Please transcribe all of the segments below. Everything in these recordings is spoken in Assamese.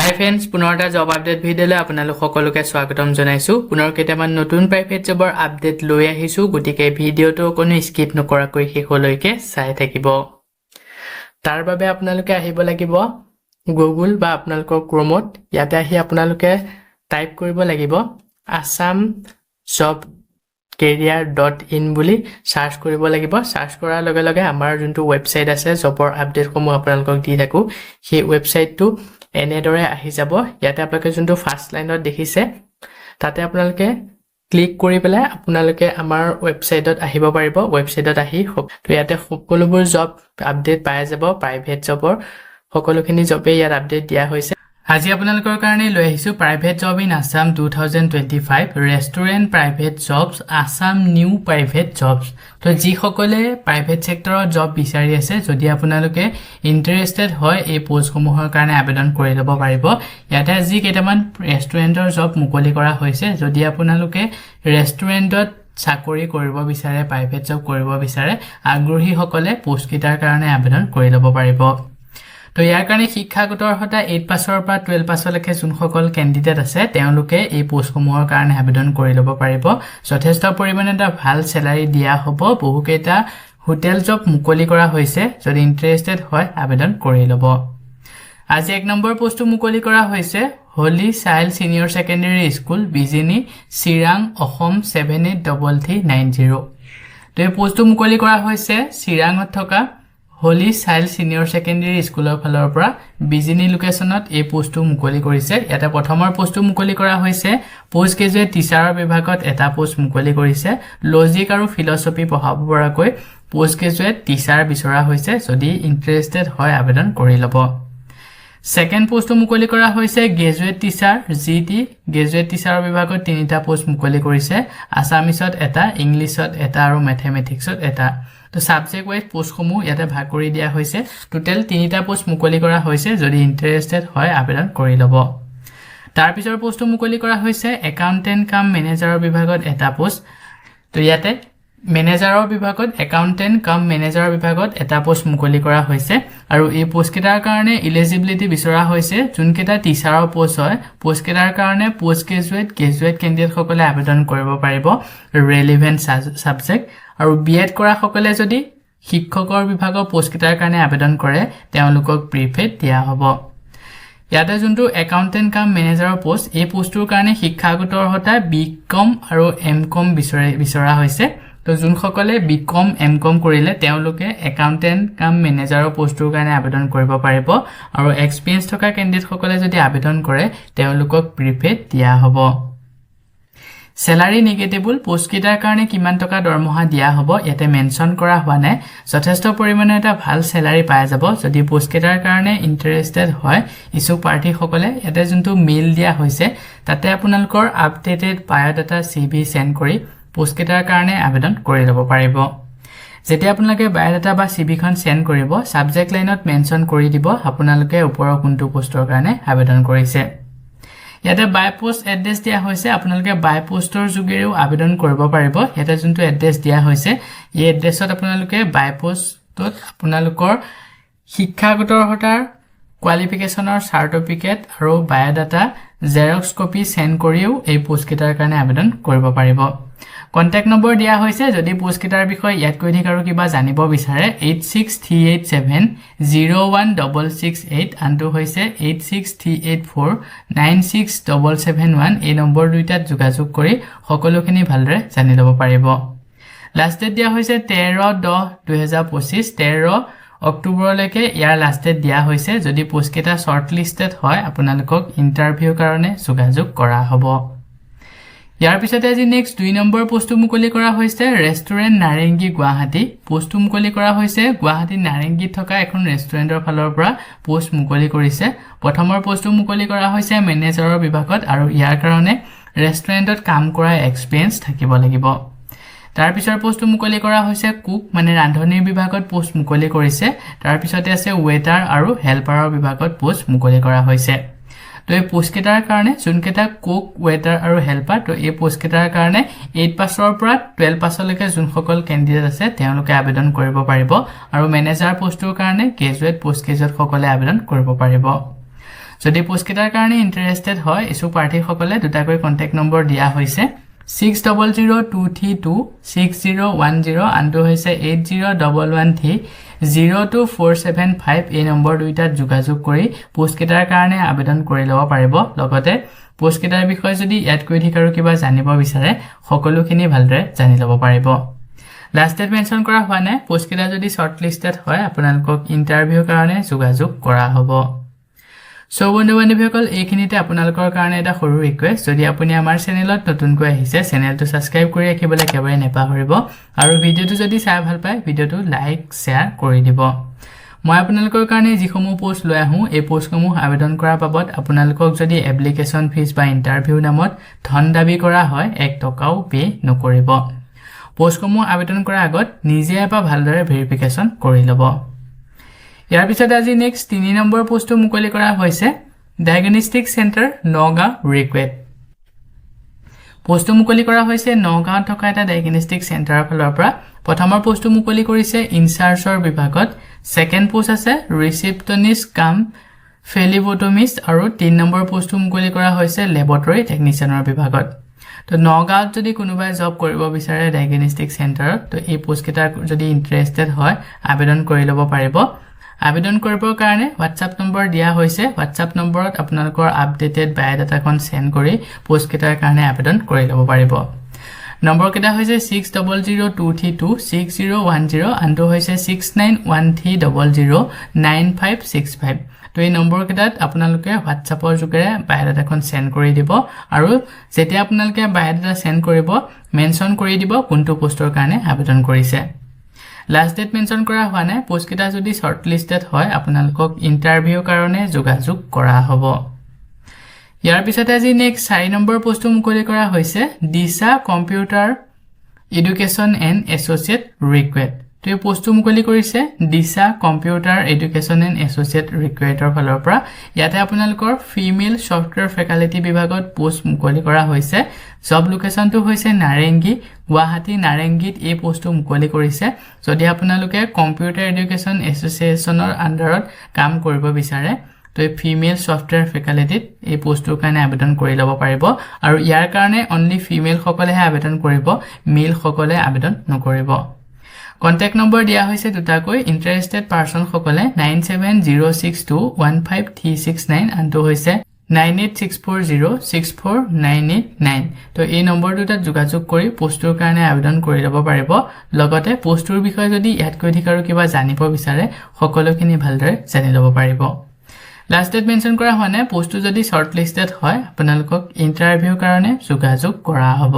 হাই ফ্ৰেন্ডছ, পুনৰ এটা জব আপডেট ভিডিঅ'লৈ আপোনালোক সকলোকে স্বাগতম জনাইছোঁ। পুনৰ কেইটামান নতুন প্ৰাইভেট জবৰ আপডেট লৈ আহিছোঁ, গতিকে ভিডিঅ'টো কোনো স্কিপ নকৰাকৈ শেষলৈকে চাই থাকিব। তাৰ বাবে আপোনালোকে আহিব লাগিব গুগল বা আপোনালোকৰ ক্ৰমত। ইয়াতে আহি আপোনালোকে টাইপ কৰিব লাগিব assam job career.in বুলি সাৰ্চ কৰিব লাগিব। সাৰ্চ কৰাৰ লগে লগে আমাৰ যোনটো ৱেবছাইট আছে জবৰ আপডেটসমূহ আপোনালোকক দি থাকোঁ, সেই ৱেবছাইটটো এনেদৰে আহি যাব। ইয়াতে আপোনালোকে যোনটো ফাৰ্ষ্ট লাইনত দেখিছে তাতে আপোনালোকে ক্লিক কৰি পেলাই আপোনালোকে আমাৰ ৱেবছাইটত আহিব পাৰিব। ৱেবছাইটত আহি তো ইয়াতে সকলোবোৰ জব আপডেট পাই যাব। প্ৰাইভেট জবৰ সকলোখিনি জবে ইয়াত আপডেট দিয়া হৈছে। আজি আপোনালোকৰ কাৰণে লৈ আহিছোঁ private job in Assam 2025 restaurant private jobs Assam new private jobs. তো যিসকলে প্ৰাইভেট ছেক্টৰত জব বিচাৰি আছে, যদি আপোনালোকে ইণ্টাৰেষ্টেড হয় এই পোষ্টসমূহৰ কাৰণে আবেদন কৰি ল'ব পাৰিব। ইয়াতে আজি কেইটামান ৰেষ্টুৰেণ্টৰ জব মুকলি কৰা হৈছে। যদি আপোনালোকে ৰেষ্টুৰেণ্টত চাকৰি কৰিব বিচাৰে, প্ৰাইভেট জব কৰিব বিচাৰে, আগ্ৰহীসকলে পোষ্টকেইটাৰ কাৰণে আবেদন কৰি ল'ব পাৰিব। তো ইয়াৰ কাৰণে শিক্ষাগত অৰ্হতা 8 পাছৰ পৰা 12 পাছলৈকে যোনসকল কেণ্ডিডেট আছে তেওঁলোকে এই পোষ্টসমূহৰ কাৰণে আবেদন কৰি ল'ব পাৰিব। যথেষ্ট পৰিমাণে এটা ভাল চেলাৰী দিয়া হ'ব। বহুকেইটা হোটেল জব মুকলি কৰা হৈছে, যদি ইণ্টাৰেষ্টেড হয় আবেদন কৰি ল'ব। আজি 1 নম্বৰ পোষ্টটো মুকলি কৰা হৈছে Holy Child Senior Secondary School Bijni Chirang Assam 783390। তো এই পোষ্টটো মুকলি কৰা হৈছে চিৰাঙত থকা হলি চাইল্ড ছিনিয়ৰ ছেকেণ্ডেৰী স্কুলৰ ফালৰ পৰা বিজিনি লোকেশ্যনত এই পোষ্টটো মুকলি কৰিছে। ইয়াতে প্ৰথমৰ পোষ্টটো মুকলি কৰা হৈছে পোষ্ট গ্ৰেজুৱেট টিচাৰৰ বিভাগত এটা পোষ্ট মুকলি কৰিছে। লজিক আৰু ফিলচফি পঢ়াব পৰাকৈ পোষ্ট গ্ৰেজুৱেট টিচাৰ বিচৰা হৈছে, যদি ইণ্টাৰেষ্টেড হয় আবেদন কৰি ল'ব। ছেকেণ্ড পোষ্টটো মুকলি কৰা হৈছে গ্ৰেজুৱেট টিচাৰ জিটি গ্ৰেজুৱেট টিচাৰৰ বিভাগত 3টা পোষ্ট মুকলি কৰিছে। আছামিছত এটা, ইংলিছত এটা আৰু মেথমেটিক্সত এটা। তো ছাবজেক্ট ৱাইজ পোষ্টসমূহ ইয়াতে ভাগ কৰি দিয়া হৈছে। টোটেল 3টা পোষ্ট মুকলি কৰা হৈছে, যদি ইণ্টাৰেষ্টেড হয় আবেদন কৰি ল'ব। তাৰপিছৰ পোষ্টটো মুকলি কৰা হৈছে একাউণ্টেণ্ট কাম মেনেজাৰৰ বিভাগত এটা পোষ্ট। তো ইয়াতে মেনেজাৰৰ বিভাগত একাউণ্টেণ্ট কাম মেনেজাৰৰ বিভাগত এটা পোষ্ট মুকলি কৰা হৈছে। আৰু এই পোষ্টকেইটাৰ কাৰণে ইলিজিবিলিটি বিচৰা হৈছে যোনকেইটা টিচাৰৰ পোষ্ট হয়। পোষ্টকেইটাৰ কাৰণে পোষ্ট গ্ৰেজুৱেট কেণ্ডিডেটসকলে আবেদন কৰিব পাৰিব ৰেলিভেণ্ট ছাবজেক্ট। আৰু বিএড কৰাসকলে যদি শিক্ষকৰ বিভাগৰ পোষ্টকেইটাৰ কাৰণে আবেদন কৰে তেওঁলোকক প্ৰিফেড দিয়া হ'ব। ইয়াতে যোনটো একাউণ্টেণ্ট কাম মেনেজাৰৰ পোষ্ট, এই পোষ্টটোৰ কাৰণে শিক্ষাগত অৰ্হতা বিকম আৰু এমকম বিচৰা হৈছে। তো যোনসকলে বিকম এমকম কৰিলে তেওঁলোকে একাউণ্টেণ্ট কাম মেনেজাৰৰ পোষ্টটোৰ কাৰণে আবেদন কৰিব পাৰিব। আৰু এক্সপিৰিয়েঞ্চ থকা কেণ্ডিডেটসকলে যদি আবেদন কৰে তেওঁলোকক প্ৰিফেড দিয়া হ'ব। চেলাৰী নেগেটিবল পোষ্টকেইটাৰ কাৰণে কিমান টকা দৰমহা দিয়া হ'ব ইয়াতে মেনশ্যন কৰা হোৱা নাই। যথেষ্ট পৰিমাণে এটা ভাল চেলাৰী পাই যাব। যদি পোষ্টকেইটাৰ কাৰণে ইণ্টাৰেষ্টেড হয় ইচ্ছুক প্ৰাৰ্থীসকলে, ইয়াতে যোনটো মেইল দিয়া হৈছে তাতে আপোনালোকৰ আপডেটেড বায়'ডাটা CV চেণ্ড কৰি পোষ্টকেইটাৰ কাৰণে আবেদন কৰি ল'ব পাৰিব। যেতিয়া আপোনালোকে বায়'ডাটা বা CVখন চেণ্ড কৰিব, ছাবজেক্ট লাইনত মেনশ্যন কৰি দিব আপোনালোকে ওপৰৰ কোনটো পোষ্টৰ কাৰণে আবেদন কৰিছে। ইয়াতে বাই পোষ্ট এড্ৰেছ দিয়া হৈছে, আপোনালোকে বাই পোষ্টৰ যোগেৰেও আবেদন কৰিব পাৰিব। ইয়াতে যোনটো এড্ৰেছ দিয়া হৈছে এই এড্ৰেছত আপোনালোকে বাই পোষ্টত আপোনালোকৰ শিক্ষাগত অৰ্হতাৰ কোৱালিফিকেশ্যনৰ চাৰ্টিফিকেট আৰু বায়'ডাটা জেৰক্স কপি চেণ্ড কৰিও এই পোষ্টকেইটাৰ কাৰণে আবেদন কৰিব পাৰিব। কণ্টেক্ট নম্বৰ দিয়া হৈছে, যদি পোষ্টকেইটাৰ বিষয়ে ইয়াতকৈ অধিক আৰু কিবা জানিব বিচাৰে 8638701668, আনটো হৈছে 8638496771। এই নম্বৰ দুইটাত যোগাযোগ কৰি সকলোখিনি ভালদৰে জানি ল'ব পাৰিব। লাষ্ট ডেট দিয়া হৈছে 13/10/2025, 13 অক্টোবৰলৈকে ইয়াৰ লাষ্ট ডেট দিয়া হৈছে। যদি পোষ্টকেইটা শ্বৰ্ট লিষ্টেড হয় আপোনালোকক ইণ্টাৰভিউৰ কাৰণে যোগাযোগ কৰা হ'ব। ইয়াৰ পিছতে আজি নেক্সট 2 নম্বৰ পোষ্টটো মুকলি কৰা হৈছে ৰেষ্টুৰেণ্ট নাৰেংগী গুৱাহাটী। পোষ্টটো মুকলি কৰা হৈছে গুৱাহাটী নাৰেংগীত থকা এখন ৰেষ্টুৰেণ্টৰ ফালৰ পৰা পোষ্ট মুকলি কৰিছে। প্ৰথমৰ পোষ্টটো মুকলি কৰা হৈছে মেনেজাৰৰ বিভাগত, আৰু ইয়াৰ কাৰণে ৰেষ্টুৰেণ্টত কাম কৰা এক্সপিৰিয়েঞ্চ থাকিব লাগিব। তাৰপিছৰ পোষ্টটো মুকলি কৰা হৈছে কুক মানে ৰান্ধনিৰ বিভাগত পোষ্ট মুকলি কৰিছে। তাৰপিছতে আছে ৱেটাৰ আৰু হেল্পাৰৰ বিভাগত পোষ্ট মুকলি কৰা হৈছে। তো এই পোষ্টকেইটাৰ কাৰণে যোনকেইটা কুক ৱেটাৰ আৰু হেল্পাৰ, তো এই পোষ্টকেইটাৰ কাৰণে 8 পাছৰ পৰা 12 পাছলৈকে যোনসকল কেণ্ডিডেট আছে তেওঁলোকে আবেদন কৰিব পাৰিব। আৰু মেনেজাৰ পোষ্টটোৰ কাৰণে গ্ৰেজুৱেট পোষ্ট গ্ৰেজুৱেটসকলে আবেদন কৰিব পাৰিব। যদি পোষ্টকেইটাৰ কাৰণে ইণ্টাৰেষ্টেড হয় ইছু প্ৰাৰ্থীসকলে দুটাকৈ কণ্টেক্ট নম্বৰ দিয়া হৈছে 6002326010 আনটো হৈছে 8011302475 এই নম্বৰ দুইটাত যোগাযোগ কৰি পোষ্টকেইটাৰ কাৰণে আবেদন কৰি ল'ব পাৰিব লগতে পোষ্টকেইটাৰ বিষয়ে যদি ইয়াত কৈ ঠিক আৰু কিবা জানিব বিচাৰে সকলোখিনি ভালদৰে জানি ল'ব পাৰিব লাষ্ট ডেট মেনশ্যন কৰা হোৱা নাই পোষ্টকেইটা যদি শৰ্টলিষ্টেড হয় আপোনালোকক ইণ্টাৰভিউৰ কাৰণে যোগাযোগ কৰা হ'ব সো বন্ধু-বান্ধৱীসকল এইখিনিতে আপোনালোকৰ কাৰণে এটা সৰু ৰিকুৱেষ্ট যদি আপুনি আমাৰ চেনেলত নতুনকৈ আহিছে চেনেলটো সাবস্ক্ৰাইব কৰি ৰাখিবলৈ একেবাৰে নেপাহৰিব আৰু ভিডিঅ'টো যদি চাই ভাল পায় ভিডিঅ'টো লাইক শেয়াৰ কৰি দিব মই আপোনালোকৰ কাৰণে যিসমূহ পোষ্ট লৈ আহোঁ এই পোষ্টসমূহ আবেদন কৰাৰ বাবদ আপোনালোকক যদি এপ্লিকেশ্যন ফিজ বা ইণ্টাৰভিউ নামত ধন দাবী কৰা হয় 1 টকাও পে নকৰিব পোষ্টসমূহ আবেদন কৰাৰ আগত নিজে এবাৰ ভালদৰে ভেৰিফিকেশ্যন কৰি ল'ব ইয়াৰ পিছত আজি নেক্সট 3 নম্বৰ পোষ্টটো মুকলি কৰা হৈছে ডায়াগনষ্টিক চেণ্টাৰ নগাঁও ৰিকুৱেট পোষ্টটো মুকলি কৰা হৈছে নগাঁৱত থকা এটা ডায়াগনষ্টিক চেণ্টাৰৰ ফালৰ পৰা প্ৰথমৰ পোষ্টটো মুকলি কৰিছে ইনচাৰ্জৰ বিভাগত সেকেন্ড পোষ্ট আছে ৰিসেপটনিষ্ট কাম ফেলিবোটমিষ্ট আৰু 3 নম্বৰ পোষ্টটো মুকলি কৰা হৈছে লেবৰেটৰী টেকনিচিয়ানৰ বিভাগত তো নগাঁৱত যদি কোনোবাই জব কৰিব বিচাৰে ডায়াগনষ্টিক চেণ্টাৰত তো এই পোষ্টকেইটা যদি ইণ্টাৰেষ্টেড হয় আবেদন কৰি ল'ব পাৰিব আবেদন কৰিবৰ কাৰণে WhatsApp নম্বৰ দিয়া হৈছে WhatsApp নম্বৰত আপোনালোকৰ আপডেটেড বায়োডাটাখন সেন্ড কৰি পোষ্টকেইটাৰ কাৰণে আবেদন কৰি ল'ব পাৰিব নম্বৰ কেইটা হৈছে 6002326010 আনটো হৈছে 6913009565 তো এই নম্বৰ কেইটাত আপোনালোকে WhatsAppৰ যোগেৰে বায়োডাটাখন সেন্ড কৰি দিব আৰু যেতিয়া আপোনালোকে বায়োডাটা সেন্ড কৰিব মেনশ্যন কৰি দিব কোনটো পোষ্টৰ কাৰণে আবেদন কৰিছে লাষ্ট ডেট মেনশ্যন কৰা হোৱা নাই পোষ্টকেইটা যদি শৰ্টলিষ্টেড হয় আপোনালোকক ইণ্টাৰভিউৰ কাৰণে যোগাযোগ কৰা হ'ব ইয়াৰ পিছতে আজি নেক্সট 4 নম্বৰ পোষ্টটো মুকলি কৰা হৈছে দিশা কম্পিউটাৰ এডুকেশ্যন এণ্ড এছ'চিয়েট ৰিকুৱেট তো এই পোষ্টটো মুকলি কৰিছে দিশা কম্পিউটাৰ এডুকেশ্যন এণ্ড এছ'চিয়েট ৰিকুৱেটৰ ফালৰ পৰা ইয়াতে আপোনালোকৰ ফিমেল ছফটৱেৰ ফেকাল্টি বিভাগত পোষ্ট মুকলি কৰা হৈছে জব লোকেশ্যনটো হৈছে নাৰেংগী গুৱাহাটী নাৰেংগীত এই পোষ্টটো মুকলি কৰিছে যদি আপোনালোকে কম্পিউটাৰ এডুকেশ্যন এছ'চিয়েশ্যনৰ আণ্ডাৰত কাম কৰিব বিচাৰে তো ফিমেল ছফটৱেৰ ফেকাল্টিত এই পোষ্টটোৰ কাৰণে আবেদন কৰি ল'ব পাৰিব আৰু ইয়াৰ কাৰণে অনলি ফিমেল সকলেহে আবেদন কৰিব মেল সকলে আবেদন নকৰিব কন্টেক্ট নম্বৰ দিয়া হৈছে দুটাকৈ ইন্টাৰেষ্টেড পাৰসন সকলে 9706215369 আনটো হৈছে 9864064989 তো এই নম্বৰ দুটাত যোগাযোগ কৰি পোষ্টৰ কাৰণে আবেদন কৰি ল'ব পাৰিব লগতে পোষ্টৰ বিষয়ে যদি ইয়াতকৈ ঠিক আৰু কিবা জানিব বিচাৰে সকলোখিনি ভালদৰে জানি ল'ব পাৰিব লাষ্ট ডেট মেনশ্যন কৰা হোৱা নাই পোষ্টটো যদি শৰ্টলিষ্টেড হয় আপোনালোকক ইণ্টাৰভিউৰ কাৰণে যোগাযোগ কৰা হ'ব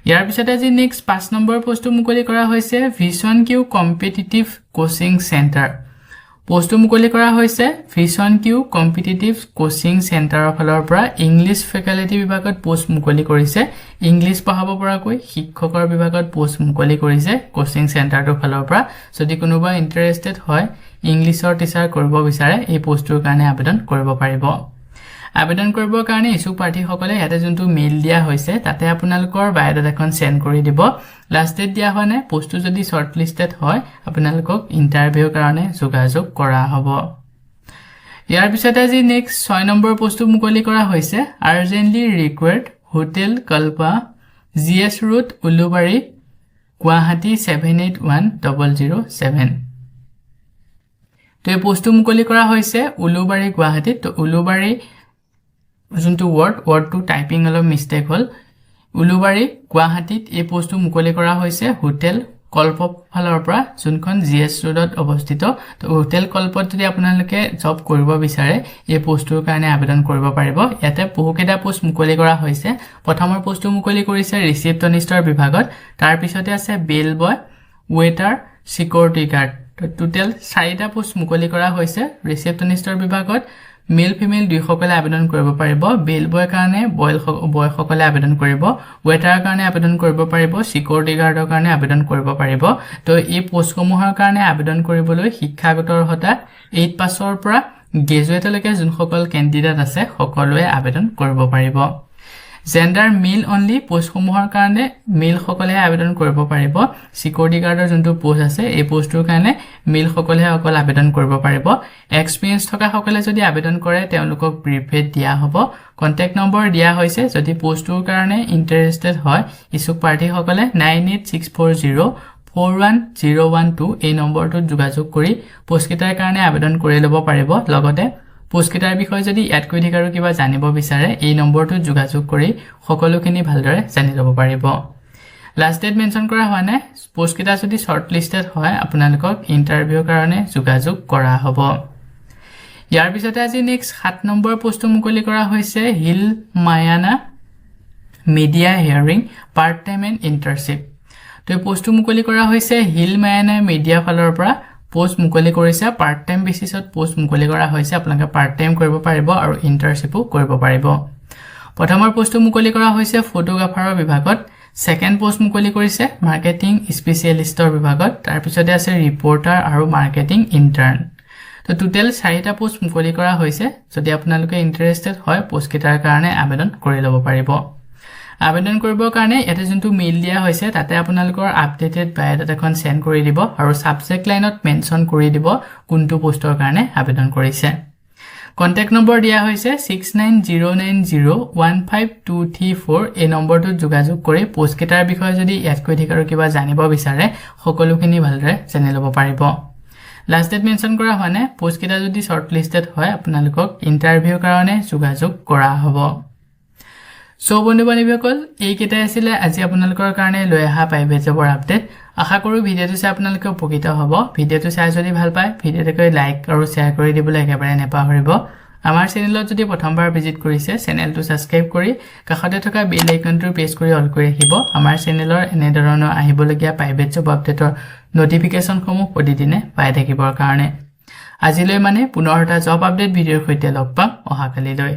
ইয়াৰ পিছতে আজি নেক্সট 5 নম্বৰ পোষ্টটো মুকলি কৰা হৈছে vision Q competitive coaching centre পোষ্টটো মুকলি কৰা হৈছে ভিজন কিউ কম্পিটিটিভ কোচিং চেণ্টাৰৰ ফালৰ পৰা ইংলিছ ফেকাল্টি বিভাগত পোষ্ট মুকলি কৰিছে ইংলিছ পঢ়াব পৰাকৈ শিক্ষকৰ বিভাগত পোষ্ট মুকলি কৰিছে কোচিং চেণ্টাৰটোৰ ফালৰ পৰা যদি কোনোবা ইণ্টাৰেষ্টেড হয় ইংলিছৰ টিচাৰ কৰিব বিচাৰে এই পোষ্টটোৰ কাৰণে আবেদন কৰিব পাৰিব আবেদন কৰিবৰ কাৰণে ইছুক প্ৰাৰ্থীসকলে ইয়াতে যোনটো মেইল দিয়া হৈছে তাতে আপোনালোকৰ বায়োডাটাখন সেন্ড কৰি দিব লাষ্ট ডেট দিয়া হোৱা নাই পোষ্টটো যদি শৰ্টলিষ্টেড হয় আপোনালোকক ইণ্টাৰভিউৰ কাৰণে যোগাযোগ কৰা হ'ব ইয়াৰ পিছতে আজি নেক্সট 6 নম্বৰ পোষ্টটো মুকলি কৰা হৈছে urgently required hotel Kalpa GS route Ulubari Guwahati 781007 তো এই পোষ্টটো মুকলি কৰা হৈছে উলুবাৰী গুৱাহাটীত তো উলুবাৰী যোনটো ৱৰ্ডটো টাইপিং অলপ মিষ্টেক হ'ল উলুবাৰী গুৱাহাটীত এই পোষ্টটো মুকলি কৰা হৈছে হোটেল কল্প ফালৰ পৰা যোনখন জিএছ ৰোডত অৱস্থিত তো হোটেল কল্পত যদি আপোনালোকে জব কৰিব বিচাৰে এই পোষ্টটোৰ কাৰণে আবেদন কৰিব পাৰিব ইয়াতে বহুকেইটা পোষ্ট মুকলি কৰা হৈছে প্ৰথমৰ পোষ্টটো মুকলি কৰিছে ৰিসেপটনিষ্টৰ বিভাগত তাৰ পিছতে আছে bell boy waiter security guard তো টোটেল 4টা পোষ্ট মুকলি কৰা হৈছে ৰিসেপটনিষ্টৰ বিভাগত মেল ফিমেল দুইসকলে আবেদন কৰিব পাৰিব বেল বয় কাৰণে বয় সকলে আবেদন কৰিব ৱেটাৰৰ কাৰণে আবেদন কৰিব পাৰিব সিকিউৰিটি গাৰ্ডৰ কাৰণে আবেদন কৰিব পাৰিব তো এই পোষ্টসমূহৰ কাৰণে আবেদন কৰিবলৈ শিক্ষাগত অৰ্হতা 8 পাছৰ পৰা গ্ৰেজুৱেটলৈকে যোনসকল কেণ্ডিডেট আছে সকলোৱে আবেদন কৰিব পাৰিব জেন্ডাৰ মেল অনলি পোষ্টসমূহৰ কাৰণে মেল সকলেহে আবেদন কৰিব পাৰিব সিকিউৰিটি গাৰ্ডৰ যোনটো পোষ্ট আছে এই পোষ্টৰ কাৰণে মেল সকলেহে অকল আবেদন কৰিব পাৰিব এক্সপেৰিয়েন্স থকা সকলে যদি আবেদন কৰে তেওঁলোকক প্ৰিফেড দিয়া হ'ব কন্টাক্ট নম্বৰ দিয়া হৈছে যদি পোষ্টৰ কাৰণে ইন্টাৰেষ্টেড হয় ইছুক প্ৰাৰ্থী সকলে 9864041012 এই নম্বৰটোত যোগাযোগ কৰি পোষ্টকেইটাৰ কাৰণে আবেদন কৰি ল'ব পাৰিব লগতে পোষ্টকেইটাৰ বিষয়ে যদি ইয়াত কৈ ঠিক আৰু কিবা জানিব বিচাৰে এই নম্বৰটোত যোগাযোগ কৰি সকলোখিনি ভালদৰে জানি ল'ব পাৰিব লাষ্ট ডেট মেনশন কৰা হোৱা নাই পোষ্টকেইটা যদি শৰ্ট লিষ্টেড হয় আপোনালোকক ইন্টাৰভিউৰ কাৰণে যোগাযোগ কৰা হ'ব ইয়াৰ পিছতে আজি নেক্সট 7 নম্বৰ পোষ্টটো মুকলি কৰা হৈছে Hill Mayana Media hiring part time and internship তো এই পোষ্টটো মুকলি কৰা হৈছে হিল মায়ানা মিডিয়া ফালৰ পৰা পোষ্ট মুকলি কৰিছে পাৰ্ট টাইম বেচিছত পোষ্ট মুকলি কৰা হৈছে আপোনালোকে পাৰ্ট টাইম কৰিব পাৰিব আৰু ইন্টাৰ্নশ্বিপো কৰিব পাৰিব প্ৰথমৰ পোষ্টটো মুকলি কৰা হৈছে ফটোগ্ৰাফাৰৰ বিভাগত সেকেন্ড পোষ্ট মুকলি কৰিছে মাৰ্কেটিং স্পেশালিষ্টৰ বিভাগত তাৰ পিছতে আছে ৰিপৰ্টাৰ আৰু মাৰ্কেটিং ইন্টাৰ্ন তো টোটাল 4টা পোষ্ট মুকলি কৰা হৈছে যদি আপোনালোকে ইন্টাৰেষ্টেড হয় পোষ্ট কেইটাৰ কাৰণে আবেদন কৰি ল'ব পাৰিব আবেদন কৰিবৰ কাৰণে এটা যোনটো মেইল দিয়া হৈছে তাতে আপোনালোকৰ আপডেটেড বায়োডাটাখন সেন্ড কৰি দিব আৰু সাবজেক্ট লাইনত মেনশন কৰি দিব কোনটো পোষ্টৰ কাৰণে আবেদন কৰিছে কন্টাক্ট নম্বৰ দিয়া হৈছে 6909015234 এই নম্বৰটোত যোগাযোগ কৰি পোষ্ট কেইটাৰ বিষয়ে যদি ইয়াত কৈ ঠিক আৰু কিবা জানিব বিচাৰে সকলোখিনি ভালদৰে জানি ল'ব পাৰিব লাষ্ট ডেট মেনশন কৰা হোৱা নাই পোষ্ট কেইটা যদি শৰ্ট লিষ্টেড হয় আপোনালোকক ইন্টাৰভিউৰ কাৰণে যোগাযোগ কৰা হ'ব সো বন্ধু বান্ধৱীসকল এই কেইটা আছিল আজি আপোনালোকৰ কাৰণে লৈ অহা প্ৰাইভেট জবৰ আপডেট আশা কৰো ভিডিওটো চাই আপোনালোকে উপকৃত হ'ব ভিডিওটো চাই যদি ভাল পায় ভিডিওটোকে লাইক আৰু শেয়াৰ কৰি দিবলৈ একেবাৰে নেপাহৰিব আমাৰ চেনেলত যদি প্ৰথমবাৰ ভিজিট কৰিছে চেনেলটো সাবস্ক্ৰাইব কৰি কাষতে থকা বেল আইকনটো প্ৰেছ কৰি অল কৰি ৰাখিব আমাৰ চেনেলৰ এনে ধৰণৰ আহিবলগীয়া প্ৰাইভেট জব আপডেটৰ নটিফিকেশনসমূহ প্ৰতিদিনে পাই থাকিবৰ কাৰণে আজিলৈ মানে পুনৰ এটা জব আপডেট ভিডিওৰ সৈতে লগ পাম অহাকালিলৈ